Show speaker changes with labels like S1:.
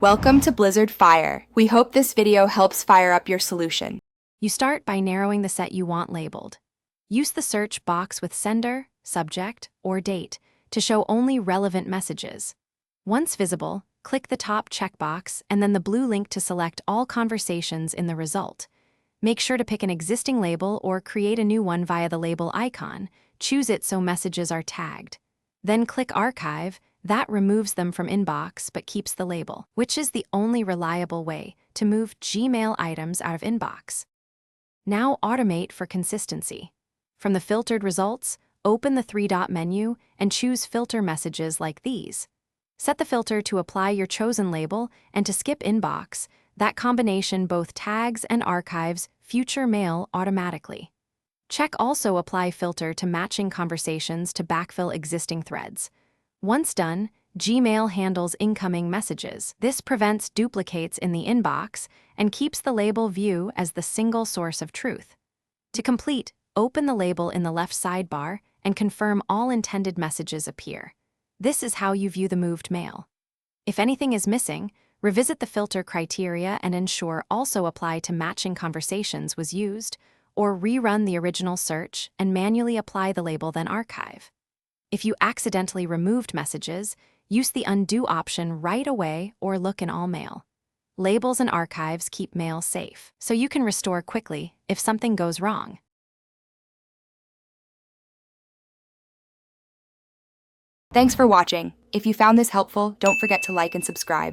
S1: Welcome to Blizzard Fire. We hope this video helps fire up your solution.
S2: You start by narrowing the set you want labeled. Use the search box with sender, subject, or date to show only relevant messages. Once visible, click the top checkbox and then the blue link to select all conversations in the result. Make sure to pick an existing label or create a new one via the label icon. Choose it so messages are tagged. Then click Archive. That removes them from inbox but keeps the label, which is the only reliable way to move Gmail items out of inbox. Now automate for consistency. From the filtered results, open the three-dot menu and choose filter messages like these. Set the filter to apply your chosen label and to skip inbox. That combination both tags and archives future mail automatically. Check also apply filter to matching conversations to backfill existing threads. Once done, Gmail handles incoming messages. This prevents duplicates in the inbox and keeps the label view as the single source of truth. To complete, open the label in the left sidebar and confirm all intended messages appear. This is how you view the moved mail. If anything is missing, revisit the filter criteria and ensure also apply to matching conversations was used, or rerun the original search and manually apply the label then archive. If you accidentally removed messages, use the undo option right away or look in all mail. Labels and archives keep mail safe, so you can restore quickly if something goes wrong.
S1: Thanks for watching. If you found this helpful, don't forget to like and subscribe.